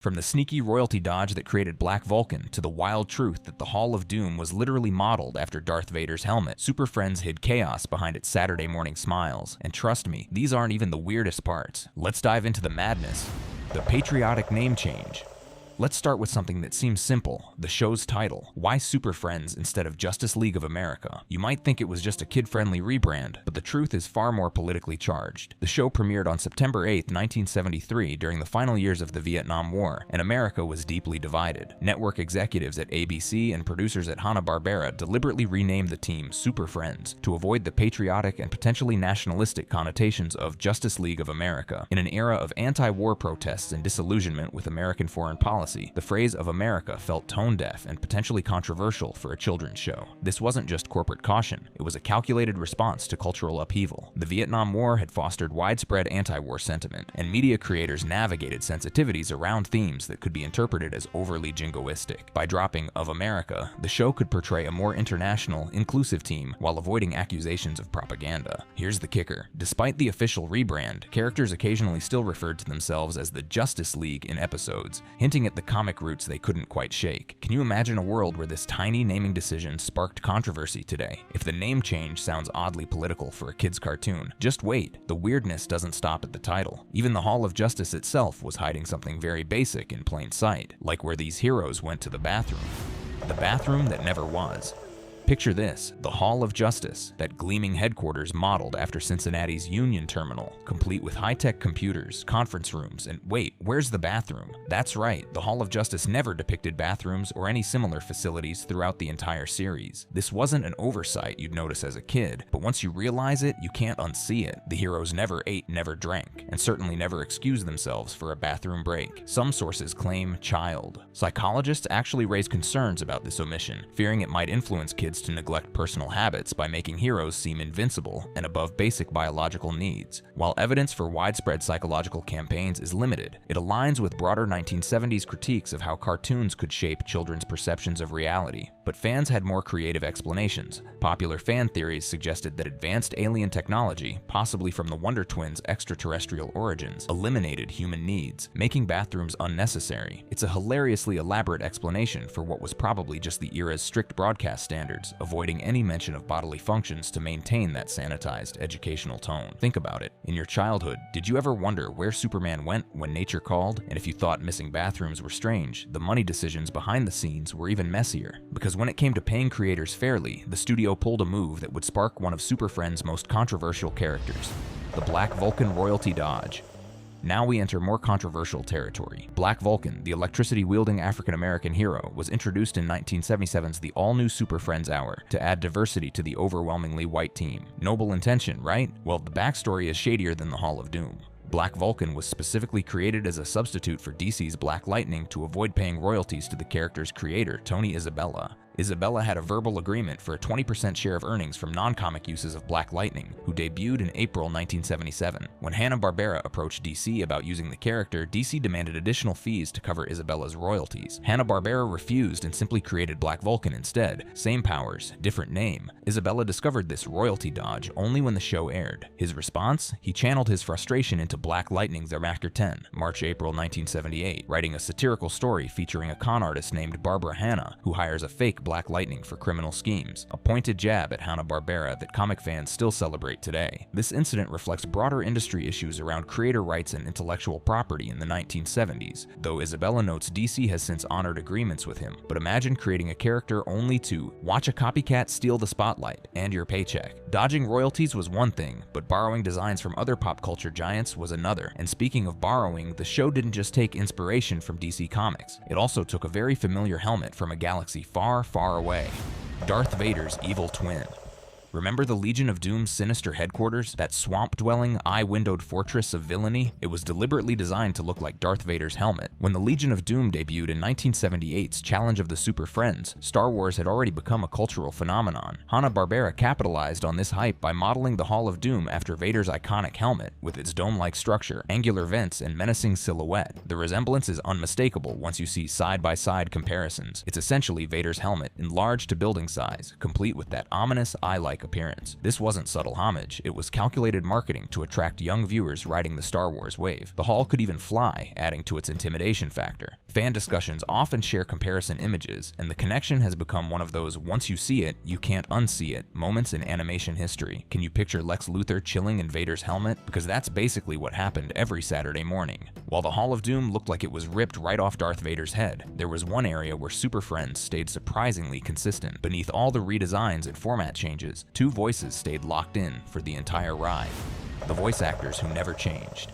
From the sneaky royalty dodge that created Black Vulcan to the wild truth that the Hall of Doom was literally modeled after Darth Vader's helmet, Super Friends hid chaos behind its Saturday morning smiles. And trust me, these aren't even the weirdest parts. Let's dive into the madness. The patriotic name change. Let's start with something that seems simple, the show's title. Why Super Friends instead of Justice League of America? You might think it was just a kid-friendly rebrand, but the truth is far more politically charged. The show premiered on September 8, 1973 during the final years of the Vietnam War, and America was deeply divided. Network executives at ABC and producers at Hanna-Barbera deliberately renamed the team Super Friends to avoid the patriotic and potentially nationalistic connotations of Justice League of America. In an era of anti-war protests and disillusionment with American foreign policy, the phrase of America felt tone-deaf and potentially controversial for a children's show. This wasn't just corporate caution, it was a calculated response to cultural upheaval. The Vietnam War had fostered widespread anti-war sentiment, and media creators navigated sensitivities around themes that could be interpreted as overly jingoistic. By dropping "of America," the show could portray a more international, inclusive team while avoiding accusations of propaganda. Here's the kicker. Despite the official rebrand, characters occasionally still referred to themselves as the Justice League in episodes, hinting at the comic roots they couldn't quite shake. Can you imagine a world where this tiny naming decision sparked controversy today? If the name change sounds oddly political for a kid's cartoon, just wait. The weirdness doesn't stop at the title. Even the Hall of Justice itself was hiding something very basic in plain sight, like where these heroes went to the bathroom. The bathroom that never was. Picture this, the Hall of Justice, that gleaming headquarters modeled after Cincinnati's Union Terminal, complete with high-tech computers, conference rooms, and wait, where's the bathroom? That's right, the Hall of Justice never depicted bathrooms or any similar facilities throughout the entire series. This wasn't an oversight you'd notice as a kid, but once you realize it, you can't unsee it. The heroes never ate, never drank, and certainly never excused themselves for a bathroom break. Some sources claim child. Psychologists actually raise concerns about this omission, fearing it might influence kids to neglect personal habits by making heroes seem invincible and above basic biological needs. While evidence for widespread psychological campaigns is limited, it aligns with broader 1970s critiques of how cartoons could shape children's perceptions of reality. But fans had more creative explanations. Popular fan theories suggested that advanced alien technology, possibly from the Wonder Twins' extraterrestrial origins, eliminated human needs, making bathrooms unnecessary. It's a hilariously elaborate explanation for what was probably just the era's strict broadcast standards, avoiding any mention of bodily functions to maintain that sanitized educational tone. Think about it. In your childhood, did you ever wonder where Superman went when nature called? And if you thought missing bathrooms were strange, the money decisions behind the scenes were even messier. Because when it came to paying creators fairly, the studio pulled a move that would spark one of Super Friends' most controversial characters, the Black Vulcan royalty dodge. Now we enter more controversial territory. Black Vulcan, the electricity-wielding African-American hero, was introduced in 1977's The All-New Super Friends Hour to add diversity to the overwhelmingly white team. Noble intention, right? Well, the backstory is shadier than the Hall of Doom. Black Vulcan was specifically created as a substitute for DC's Black Lightning to avoid paying royalties to the character's creator, Tony Isabella. Isabella had a verbal agreement for a 20% share of earnings from non-comic uses of Black Lightning, who debuted in April 1977. When Hanna-Barbera approached DC about using the character, DC demanded additional fees to cover Isabella's royalties. Hanna-Barbera refused and simply created Black Vulcan instead. Same powers, different name. Isabella discovered this royalty dodge only when the show aired. His response? He channeled his frustration into Black Lightning's Chapter 10, March-April 1978, writing a satirical story featuring a con artist named Barbara Hanna, who hires a fake Black Lightning for criminal schemes, a pointed jab at Hanna-Barbera that comic fans still celebrate today. This incident reflects broader industry issues around creator rights and intellectual property in the 1970s, though Isabella notes DC has since honored agreements with him. But imagine creating a character only to watch a copycat steal the spotlight and your paycheck. Dodging royalties was one thing, but borrowing designs from other pop culture giants was another. And speaking of borrowing, the show didn't just take inspiration from DC Comics, it also took a very familiar helmet from a galaxy far, far away. Darth Vader's evil twin. Remember the Legion of Doom's sinister headquarters? That swamp-dwelling, eye-windowed fortress of villainy? It was deliberately designed to look like Darth Vader's helmet. When the Legion of Doom debuted in 1978's Challenge of the Super Friends, Star Wars had already become a cultural phenomenon. Hanna-Barbera capitalized on this hype by modeling the Hall of Doom after Vader's iconic helmet, with its dome-like structure, angular vents, and menacing silhouette. The resemblance is unmistakable once you see side-by-side comparisons. It's essentially Vader's helmet, enlarged to building size, complete with that ominous eye-like Vader-like appearance. This wasn't subtle homage, it was calculated marketing to attract young viewers riding the Star Wars wave. The Hall could even fly, adding to its intimidation factor. Fan discussions often share comparison images, and the connection has become one of those once you see it, you can't unsee it moments in animation history. Can you picture Lex Luthor chilling in Vader's helmet? Because that's basically what happened every Saturday morning. While the Hall of Doom looked like it was ripped right off Darth Vader's head, there was one area where Super Friends stayed surprisingly consistent. Beneath all the redesigns and format changes, two voices stayed locked in for the entire ride. The voice actors who never changed.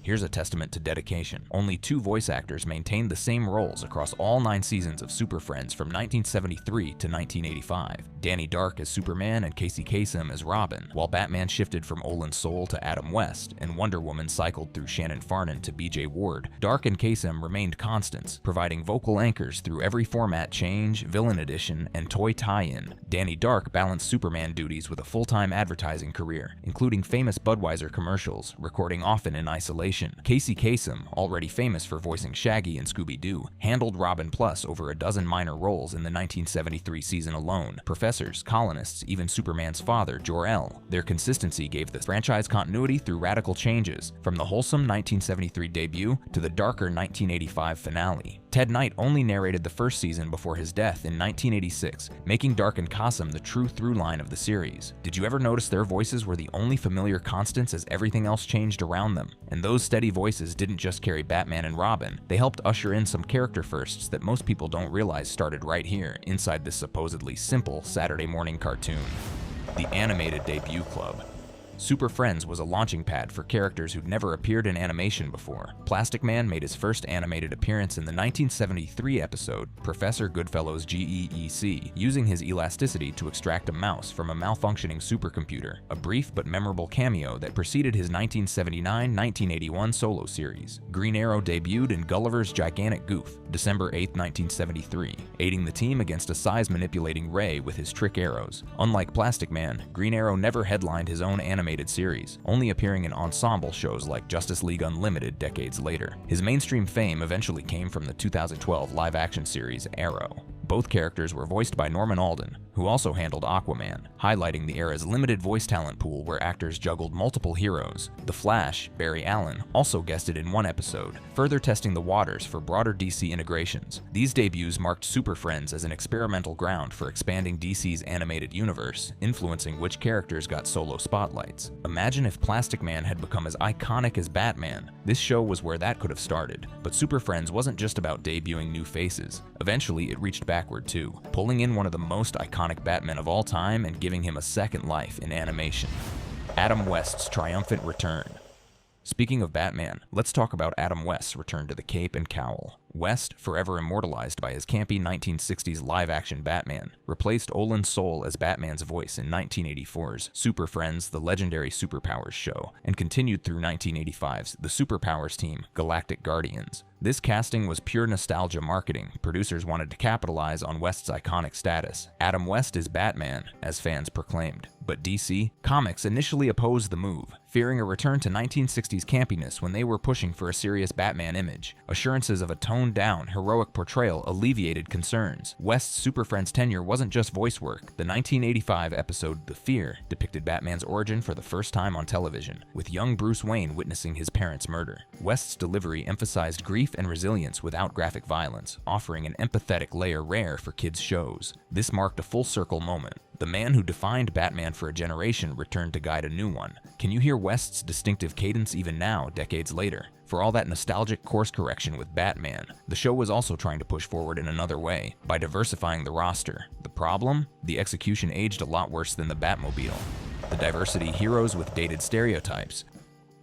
Here's a testament to dedication. Only two voice actors maintained the same roles across all 9 seasons of Super Friends from 1973 to 1985. Danny Dark as Superman and Casey Kasem as Robin, while Batman shifted from Olin Soul to Adam West, and Wonder Woman cycled through Shannon Farnon to BJ Ward. Dark and Kasem remained constants, providing vocal anchors through every format change, villain edition, and toy tie-in. Danny Dark balanced Superman duties with a full-time advertising career, including famous Budweiser commercials, recording often in isolation. Casey Kasem, already famous for voicing Shaggy in Scooby-Doo, handled Robin Plus over a dozen minor roles in the 1973 season alone. Professors, colonists, even Superman's father, Jor-El. Their consistency gave the franchise continuity through radical changes, from the wholesome 1973 debut to the darker 1985 finale. Ted Knight only narrated the first season before his death in 1986, making Dark and Kasem the true through line of the series. Did you ever notice their voices were the only familiar constants as everything else changed around them? And those steady voices didn't just carry Batman and Robin, they helped usher in some character firsts that most people don't realize started right here, inside this supposedly simple Saturday morning cartoon. The Animated Debut Club. Super Friends was a launching pad for characters who'd never appeared in animation before. Plastic Man made his first animated appearance in the 1973 episode Professor Goodfellow's GEEC, using his elasticity to extract a mouse from a malfunctioning supercomputer, a brief but memorable cameo that preceded his 1979-1981 solo series. Green Arrow debuted in Gulliver's Gigantic Goof, December 8, 1973, aiding the team against a size-manipulating Ray with his trick arrows. Unlike Plastic Man, Green Arrow never headlined his own animated series, only appearing in ensemble shows like Justice League Unlimited decades later. His mainstream fame eventually came from the 2012 live-action series Arrow. Both characters were voiced by Norman Alden, who also handled Aquaman, highlighting the era's limited voice talent pool where actors juggled multiple heroes. The Flash, Barry Allen, also guested in one episode, further testing the waters for broader DC integrations. These debuts marked Super Friends as an experimental ground for expanding DC's animated universe, influencing which characters got solo spotlights. Imagine if Plastic Man had become as iconic as Batman. This show was where that could have started. But Super Friends wasn't just about debuting new faces. Eventually, it reached backward too, pulling in one of the most iconic Batmen of all time and giving him a second life in animation. Adam West's triumphant return. Speaking of Batman, let's talk about Adam West's return to the cape and cowl. West, forever immortalized by his campy 1960s live-action Batman, replaced Olin Soul as Batman's voice in 1984's Super Friends, the legendary Superpowers show, and continued through 1985's The Superpowers Team, Galactic Guardians. This casting was pure nostalgia marketing. Producers wanted to capitalize on West's iconic status. Adam West is Batman, as fans proclaimed. But DC Comics initially opposed the move, fearing a return to 1960s campiness when they were pushing for a serious Batman image. Assurances of a toned-down, heroic portrayal alleviated concerns. West's Super Friends tenure wasn't just voice work. The 1985 episode The Fear depicted Batman's origin for the first time on television, with young Bruce Wayne witnessing his parents' murder. West's delivery emphasized grief and resilience without graphic violence, offering an empathetic layer rare for kids' shows. This marked a full-circle moment. The man who defined Batman for a generation returned to guide a new one. Can you hear West's distinctive cadence even now, decades later? For all that nostalgic course correction with Batman, the show was also trying to push forward in another way, by diversifying the roster. The problem? The execution aged a lot worse than the Batmobile. The diversity heroes with dated stereotypes.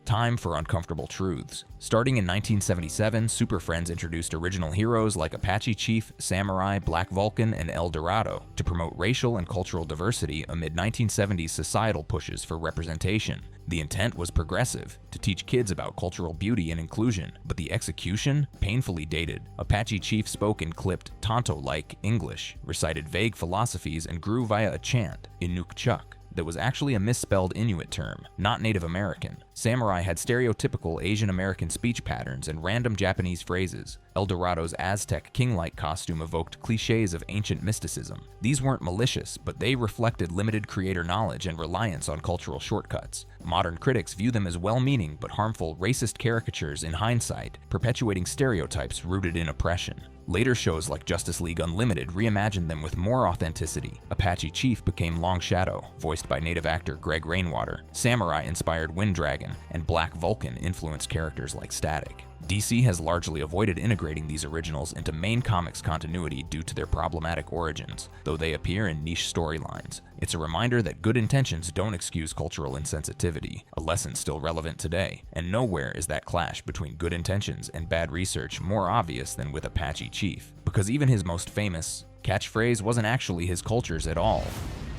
Time for uncomfortable truths. Starting in 1977, Super Friends introduced original heroes like Apache Chief, Samurai, Black Vulcan, and El Dorado to promote racial and cultural diversity amid 1970s societal pushes for representation. The intent was progressive, to teach kids about cultural beauty and inclusion, but the execution? Painfully dated. Apache Chief spoke in clipped, Tonto-like English, recited vague philosophies, and grew via a chant, Inuk Chuk. that was actually a misspelled Inuit term, not Native American. Samurai had stereotypical Asian American speech patterns and random Japanese phrases. El Dorado's Aztec king-like costume evoked cliches of ancient mysticism. These weren't malicious, but they reflected limited creator knowledge and reliance on cultural shortcuts. Modern critics view them as well-meaning but harmful racist caricatures in hindsight, perpetuating stereotypes rooted in oppression. Later shows like Justice League Unlimited reimagined them with more authenticity. Apache Chief became Long Shadow, voiced by native actor Greg Rainwater. Samurai inspired Wind Dragon, and Black Vulcan influenced characters like Static. DC has largely avoided integrating these originals into main comics continuity due to their problematic origins, though they appear in niche storylines. It's a reminder that good intentions don't excuse cultural insensitivity, a lesson still relevant today, and nowhere is that clash between good intentions and bad research more obvious than with Apache Chief, because even his most famous catchphrase wasn't actually his culture's at all.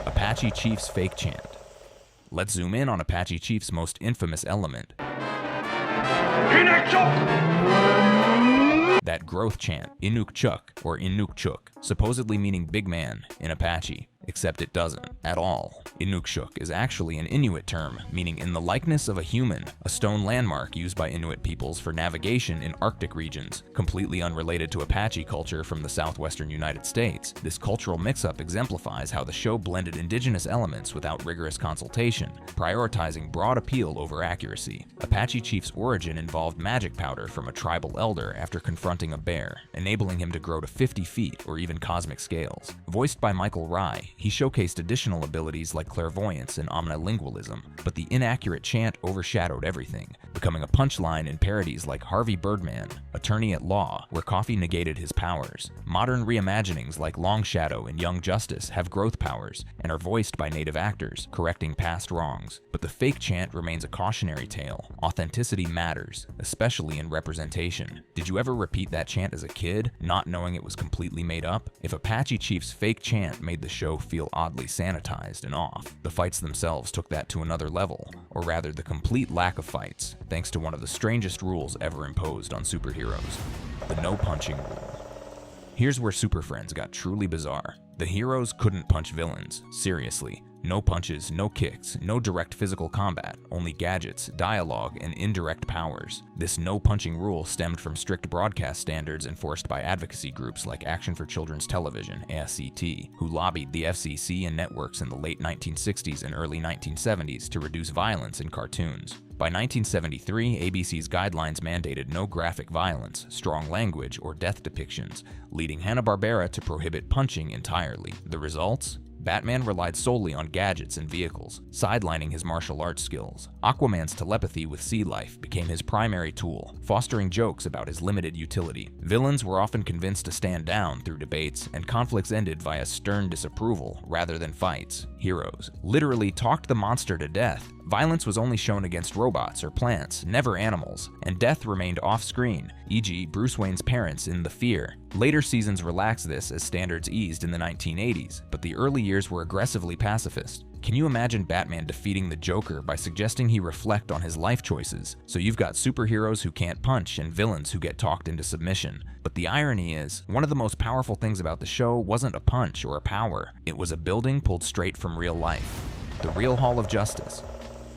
Apache Chief's fake chant. Let's zoom in on Apache Chief's most infamous element. That growth chant, Inukchuk or Inukchuk, supposedly meaning big man in Apache, except it doesn't at all. Inukshuk is actually an Inuit term meaning in the likeness of a human, a stone landmark used by Inuit peoples for navigation in Arctic regions, completely unrelated to Apache culture from the southwestern United States. This cultural mix-up exemplifies how the show blended indigenous elements without rigorous consultation, prioritizing broad appeal over accuracy. Apache Chief's origin involved magic powder from a tribal elder after confronting a bear, enabling him to grow to 50 feet or even cosmic scales. Voiced by Michael Rye, he showcased additional abilities like clairvoyance and omnilingualism, but the inaccurate chant overshadowed everything, becoming a punchline in parodies like Harvey Birdman, Attorney at Law, where coffee negated his powers. Modern reimaginings like Long Shadow and Young Justice have growth powers and are voiced by native actors, correcting past wrongs. But the fake chant remains a cautionary tale. Authenticity matters, especially in representation. Did you ever repeat that chant as a kid, not knowing it was completely made up? If Apache Chief's fake chant made the show feel oddly sanitized and off, the fights themselves took that to another level, or rather the complete lack of fights, thanks to one of the strangest rules ever imposed on superheroes, the no punching rule. Here's where Super Friends got truly bizarre. The heroes couldn't punch villains, seriously. No punches, no kicks, no direct physical combat, only gadgets, dialogue, and indirect powers. This no-punching rule stemmed from strict broadcast standards enforced by advocacy groups like Action for Children's Television, ASCT, who lobbied the FCC and networks in the late 1960s and early 1970s to reduce violence in cartoons. By 1973, ABC's guidelines mandated no graphic violence, strong language, or death depictions, leading Hanna-Barbera to prohibit punching entirely. The results? Batman relied solely on gadgets and vehicles, sidelining his martial arts skills. Aquaman's telepathy with sea life became his primary tool, fostering jokes about his limited utility. Villains were often convinced to stand down through debates, and conflicts ended via stern disapproval rather than fights. Heroes literally talked the monster to death. Violence was only shown against robots or plants, never animals, and death remained off-screen, e.g. Bruce Wayne's parents in The Fear. Later seasons relaxed this as standards eased in the 1980s, but the early years were aggressively pacifist. Can you imagine Batman defeating the Joker by suggesting he reflect on his life choices? So you've got superheroes who can't punch and villains who get talked into submission. But the irony is, one of the most powerful things about the show wasn't a punch or a power. It was a building pulled straight from real life. The real Hall of Justice.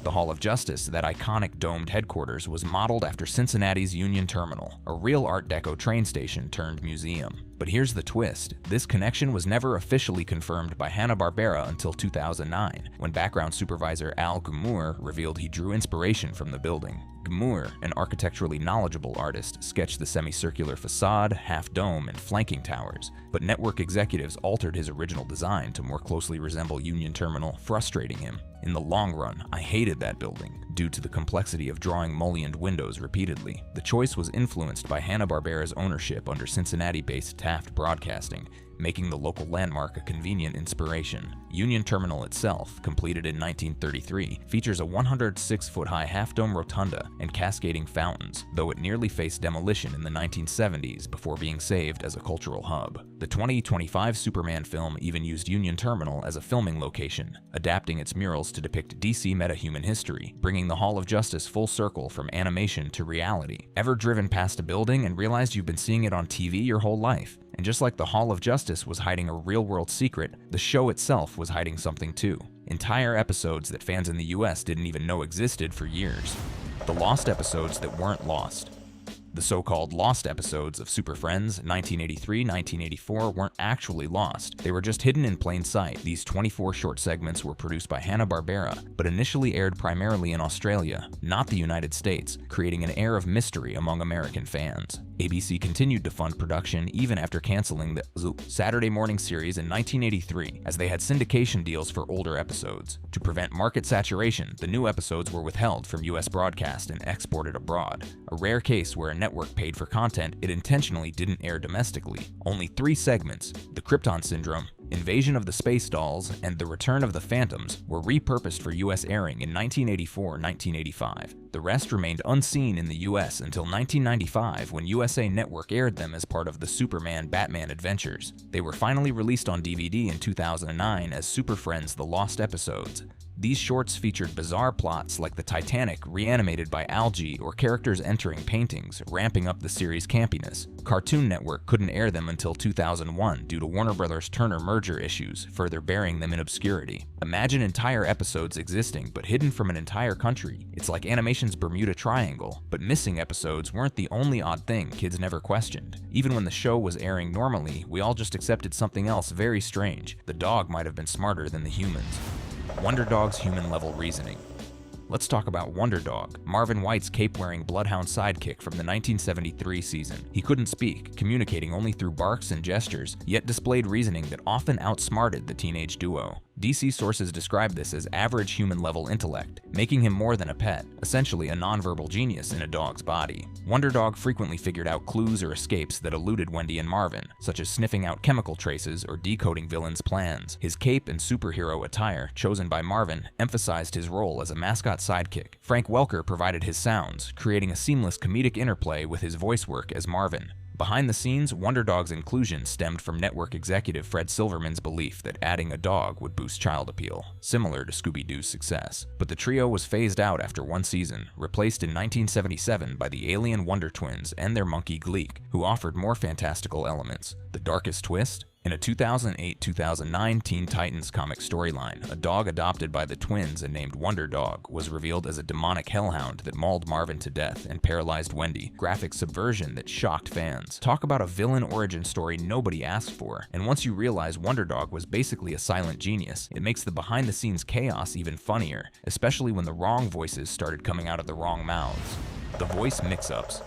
The Hall of Justice, that iconic domed headquarters, was modeled after Cincinnati's Union Terminal, a real Art Deco train station turned museum. But here's the twist. This connection was never officially confirmed by Hanna-Barbera until 2009, when background supervisor Al Gmour revealed he drew inspiration from the building. Gmour, an architecturally knowledgeable artist, sketched the semicircular facade, half-dome, and flanking towers, but network executives altered his original design to more closely resemble Union Terminal, frustrating him. In the long run, I hated that building, due to the complexity of drawing mullioned windows repeatedly. The choice was influenced by Hanna-Barbera's ownership under Cincinnati-based Taft Broadcasting, making the local landmark a convenient inspiration. Union Terminal itself, completed in 1933, features a 106-foot-high half-dome rotunda and cascading fountains, though it nearly faced demolition in the 1970s before being saved as a cultural hub. The 2025 Superman film even used Union Terminal as a filming location, adapting its murals to depict DC metahuman history, bringing the Hall of Justice full circle from animation to reality. Ever driven past a building and realized you've been seeing it on TV your whole life? And just like the Hall of Justice was hiding a real-world secret, the show itself was hiding something too. entire episodes that fans in the US didn't even know existed for years. The lost episodes that weren't lost. The so-called lost episodes of Super Friends 1983-1984 weren't actually lost. They were just hidden in plain sight. These 24 short segments were produced by Hanna-Barbera, but initially aired primarily in Australia, not the United States, creating an air of mystery among American fans. ABC continued to fund production even after canceling the Saturday morning series in 1983, as they had syndication deals for older episodes. To prevent market saturation, the new episodes were withheld from US broadcast and exported abroad, a rare case where a network paid for content it intentionally didn't air domestically. Only 3 segments, The Krypton Syndrome, Invasion of the Space Dolls, and The Return of the Phantoms, were repurposed for US airing in 1984-1985. The rest remained unseen in the US until 1995, when USA Network aired them as part of the Superman-Batman adventures. They were finally released on DVD in 2009 as Super Friends: The Lost Episodes. These shorts featured bizarre plots like the Titanic reanimated by algae or characters entering paintings, ramping up the series' campiness. Cartoon Network couldn't air them until 2001 due to Warner Bros. Turner merger issues, further burying them in obscurity. Imagine entire episodes existing but hidden from an entire country. It's like animation's Bermuda Triangle, but missing episodes weren't the only odd thing kids never questioned. Even when the show was airing normally, we all just accepted something else very strange. The dog might have been smarter than the humans. Wonderdog's human-level reasoning. Let's talk about Wonderdog, Marvin White's cape-wearing bloodhound sidekick from the 1973 season. He couldn't speak, communicating only through barks and gestures, yet displayed reasoning that often outsmarted the teenage duo. DC sources describe this as average human-level intellect, making him more than a pet, essentially a nonverbal genius in a dog's body. Wonderdog frequently figured out clues or escapes that eluded Wendy and Marvin, such as sniffing out chemical traces or decoding villains' plans. His cape and superhero attire, chosen by Marvin, emphasized his role as a mascot sidekick. Frank Welker provided his sounds, creating a seamless comedic interplay with his voice work as Marvin. Behind the scenes, Wonderdog's inclusion stemmed from network executive Fred Silverman's belief that adding a dog would boost child appeal, similar to Scooby-Doo's success. But the trio was phased out after 1 season, replaced in 1977 by the alien Wonder Twins and their monkey Gleek, who offered more fantastical elements. The darkest twist? In a 2008-2009 Teen Titans comic storyline, a dog adopted by the twins and named Wonderdog was revealed as a demonic hellhound that mauled Marvin to death and paralyzed Wendy, graphic subversion that shocked fans. Talk about a villain origin story nobody asked for, and once you realize Wonderdog was basically a silent genius, it makes the behind-the-scenes chaos even funnier, especially when the wrong voices started coming out of the wrong mouths. The voice mix-ups.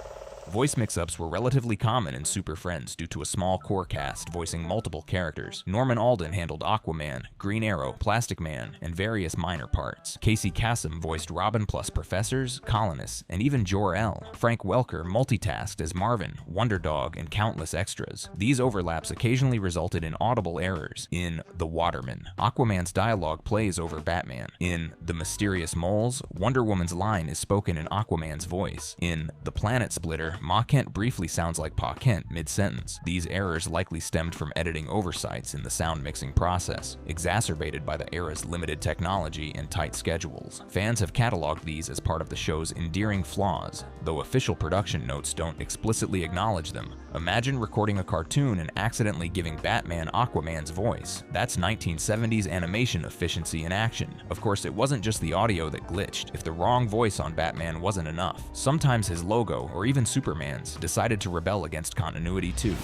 Voice mix-ups were relatively common in Super Friends due to a small core cast voicing multiple characters. Norman Alden handled Aquaman, Green Arrow, Plastic Man, and various minor parts. Casey Kasem voiced Robin plus professors, colonists, and even Jor-El. Frank Welker multitasked as Marvin, Wonderdog, and countless extras. These overlaps occasionally resulted in audible errors. In The Waterman, Aquaman's dialogue plays over Batman. In The Mysterious Moles, Wonder Woman's line is spoken in Aquaman's voice. In The Planet Splitter, Ma Kent briefly sounds like Pa Kent mid-sentence. These errors likely stemmed from editing oversights in the sound mixing process, exacerbated by the era's limited technology and tight schedules. Fans have cataloged these as part of the show's endearing flaws, though official production notes don't explicitly acknowledge them. Imagine recording a cartoon and accidentally giving Batman Aquaman's voice. That's 1970s animation efficiency in action. Of course, it wasn't just the audio that glitched. If the wrong voice on Batman wasn't enough, sometimes his logo, or even Superman's, decided to rebel against continuity too.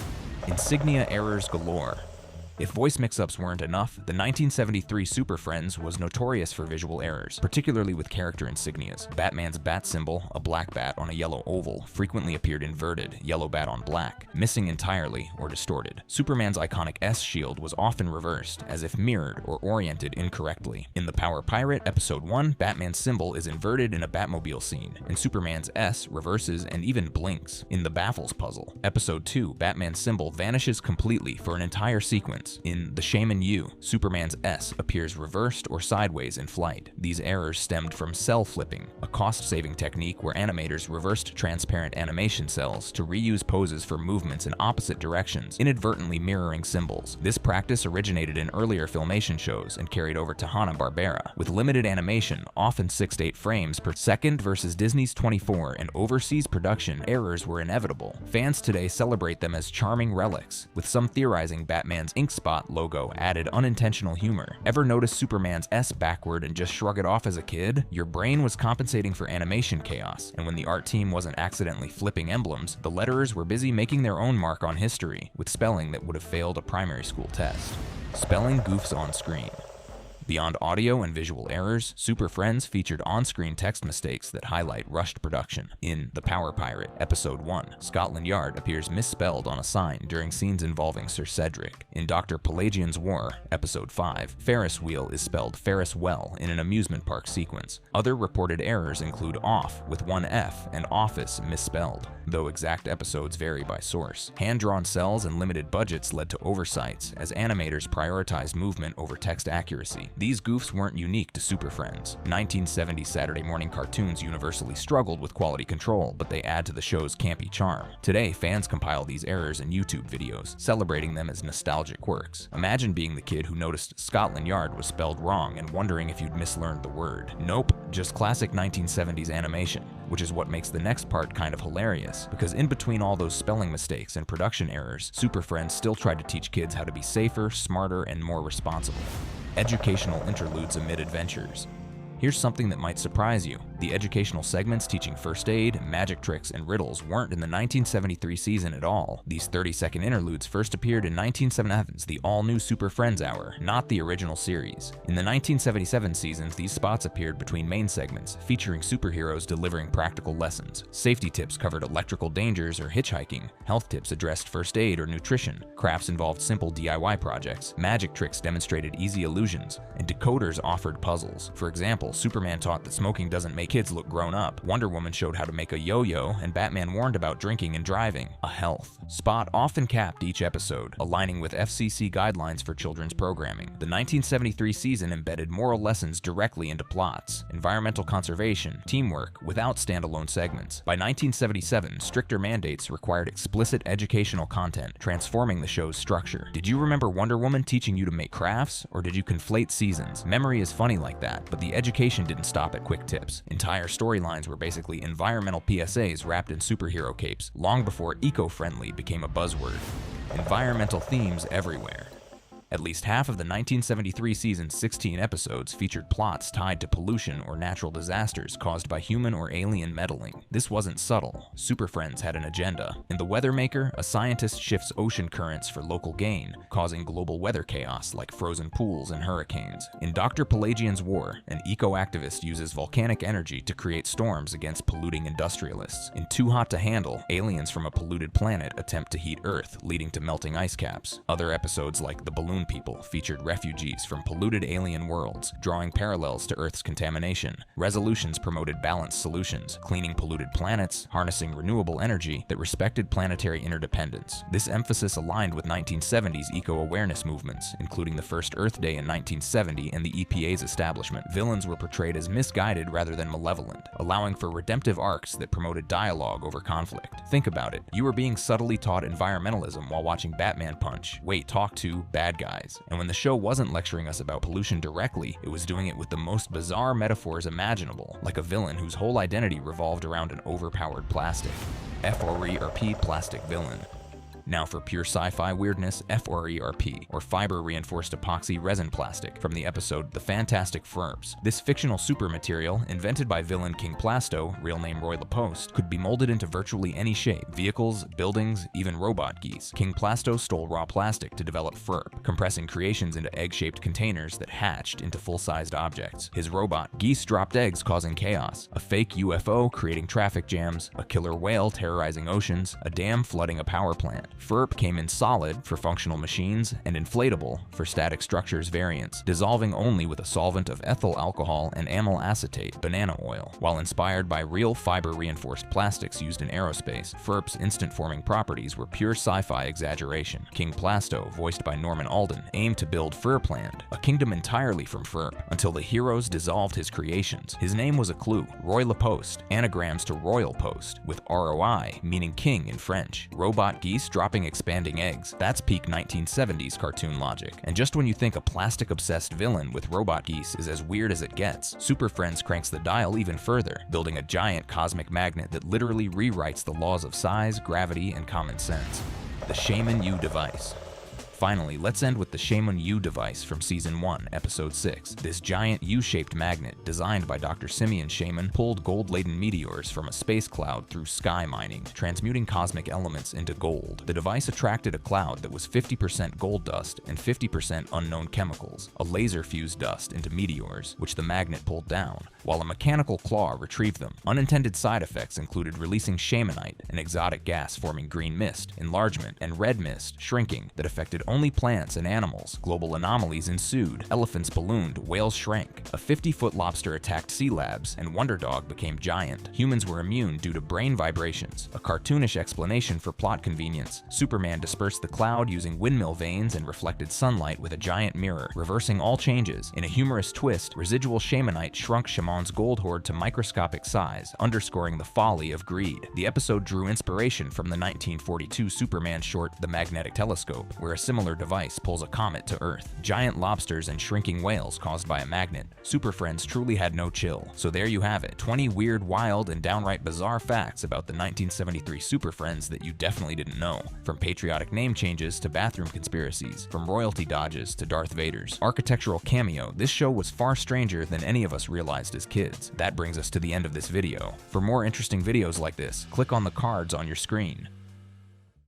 Insignia errors galore. If voice mix-ups weren't enough, the 1973 Super Friends was notorious for visual errors, particularly with character insignias. Batman's bat symbol, a black bat on a yellow oval, frequently appeared inverted, yellow bat on black, missing entirely or distorted. Superman's iconic S shield was often reversed, as if mirrored or oriented incorrectly. In The Power Pirate, Episode 1, Batman's symbol is inverted in a Batmobile scene, and Superman's S reverses and even blinks. In The Baffles Puzzle, Episode 2, Batman's symbol vanishes completely for an entire sequence. In The Shaman U, Superman's S appears reversed or sideways in flight. These errors stemmed from cell flipping, a cost-saving technique where animators reversed transparent animation cells to reuse poses for movements in opposite directions, inadvertently mirroring symbols. This practice originated in earlier Filmation shows and carried over to Hanna-Barbera. With limited animation, often 6 to 8 frames per second versus Disney's 24 and overseas production, errors were inevitable. Fans today celebrate them as charming relics, with some theorizing Batman's ink Spot logo added unintentional humor. Ever notice Superman's S backward and just shrug it off as a kid? Your brain was compensating for animation chaos, and when the art team wasn't accidentally flipping emblems, the letterers were busy making their own mark on history with spelling that would have failed a primary school test. Spelling goofs on screen. Beyond audio and visual errors, Super Friends featured on-screen text mistakes that highlight rushed production. In The Power Pirate, Episode 1, Scotland Yard appears misspelled on a sign during scenes involving Sir Cedric. In Dr. Pelagian's War, Episode 5, Ferris wheel is spelled Ferris well in an amusement park sequence. Other reported errors include off with one F and office misspelled, though exact episodes vary by source. Hand-drawn cells and limited budgets led to oversights as animators prioritized movement over text accuracy. These goofs weren't unique to Super Friends. 1970s Saturday morning cartoons universally struggled with quality control, but they add to the show's campy charm. Today, fans compile these errors in YouTube videos, celebrating them as nostalgic quirks. Imagine being the kid who noticed Scotland Yard was spelled wrong and wondering if you'd mislearned the word. Nope, just classic 1970s animation, which is what makes the next part kind of hilarious, because in between all those spelling mistakes and production errors, Super Friends still tried to teach kids how to be safer, smarter, and more responsible. Educational interludes amid adventures. Here's something that might surprise you. The educational segments teaching first aid, magic tricks, and riddles weren't in the 1973 season at all. These 30-second interludes first appeared in 1977's The All-New Super Friends Hour, not the original series. In the 1977 seasons, these spots appeared between main segments, featuring superheroes delivering practical lessons. Safety tips covered electrical dangers or hitchhiking. Health tips addressed first aid or nutrition. Crafts involved simple DIY projects. Magic tricks demonstrated easy illusions, and decoders offered puzzles. For example, Superman taught that smoking doesn't make kids look grown up. Wonder Woman showed how to make a yo-yo, and Batman warned about drinking and driving. A health spot often capped each episode, aligning with FCC guidelines for children's programming. The 1973 season embedded moral lessons directly into plots, environmental conservation, teamwork, without standalone segments. By 1977, stricter mandates required explicit educational content, transforming the show's structure. Did you remember Wonder Woman teaching you to make crafts, or did you conflate seasons? Memory is funny like that, but the education didn't stop at quick tips. Entire storylines were basically environmental PSAs wrapped in superhero capes, long before eco-friendly became a buzzword. Environmental themes everywhere. At least half of the 1973 season's 16 episodes featured plots tied to pollution or natural disasters caused by human or alien meddling. This wasn't subtle. Super Friends had an agenda. In The Weathermaker, a scientist shifts ocean currents for local gain, causing global weather chaos like frozen pools and hurricanes. In Dr. Pelagian's War, an eco-activist uses volcanic energy to create storms against polluting industrialists. In Too Hot to Handle, aliens from a polluted planet attempt to heat Earth, leading to melting ice caps. Other episodes like The Balloon People featured refugees from polluted alien worlds, drawing parallels to Earth's contamination. Resolutions promoted balanced solutions, cleaning polluted planets, harnessing renewable energy that respected planetary interdependence. This emphasis aligned with 1970s eco-awareness movements, including the first Earth Day in 1970 and the EPA's establishment. Villains were portrayed as misguided rather than malevolent, allowing for redemptive arcs that promoted dialogue over conflict. Think about it. You were being subtly taught environmentalism while watching Batman punch, wait, talk to bad guys. And when the show wasn't lecturing us about pollution directly, it was doing it with the most bizarre metaphors imaginable, like a villain whose whole identity revolved around an overpowered plastic. FRERP plastic villain. Now for pure sci-fi weirdness, FRERP, or fiber-reinforced epoxy resin plastic, from the episode The Fantastic Furbs. This fictional super material, invented by villain King Plasto, real name Roy LaPoste, could be molded into virtually any shape: vehicles, buildings, even robot geese. King Plasto stole raw plastic to develop FERP, compressing creations into egg-shaped containers that hatched into full-sized objects. His robot geese dropped eggs, causing chaos, a fake UFO creating traffic jams, a killer whale terrorizing oceans, a dam flooding a power plant. FERP came in solid for functional machines and inflatable for static structures variants, dissolving only with a solvent of ethyl alcohol and amyl acetate, banana oil. While inspired by real fiber-reinforced plastics used in aerospace, FERP's instant-forming properties were pure sci-fi exaggeration. King Plasto, voiced by Norman Alden, aimed to build Furpland, a kingdom entirely from FERP, until the heroes dissolved his creations. His name was a clue: Roy LaPoste, anagrams to Royal Post, with ROI meaning king in French. Robot geese dropping expanding eggs. That's peak 1970s cartoon logic. And just when you think a plastic-obsessed villain with robot geese is as weird as it gets, Super Friends cranks the dial even further, building a giant cosmic magnet that literally rewrites the laws of size, gravity, and common sense. The Shaman U device. Finally, let's end with the Shaman U device from Season 1, Episode 6. This giant U-shaped magnet, designed by Dr. Simeon Shaman, pulled gold-laden meteors from a space cloud through sky mining, transmuting cosmic elements into gold. The device attracted a cloud that was 50% gold dust and 50% unknown chemicals. A laser fused dust into meteors, which the magnet pulled down, while a mechanical claw retrieved them. Unintended side effects included releasing shamanite, an exotic gas forming green mist, enlargement, and red mist, shrinking, that affected only plants and animals. Global anomalies ensued. Elephants ballooned, whales shrank. A 50-foot lobster attacked sea labs, and Wonderdog became giant. Humans were immune due to brain vibrations. A cartoonish explanation for plot convenience. Superman dispersed the cloud using windmill vanes and reflected sunlight with a giant mirror, reversing all changes. In a humorous twist, residual shamanite shrunk Shaman's gold hoard to microscopic size, underscoring the folly of greed. The episode drew inspiration from the 1942 Superman short The Magnetic Telescope, where a similar device pulls a comet to Earth. Giant lobsters and shrinking whales caused by a magnet. Super Friends truly had no chill. So there you have it, 20 weird, wild, and downright bizarre facts about the 1973 Super Friends that you definitely didn't know. From patriotic name changes to bathroom conspiracies, from royalty dodges to Darth Vader's architectural cameo, this show was far stranger than any of us realized as kids. That brings us to the end of this video. For more interesting videos like this, click on the cards on your screen.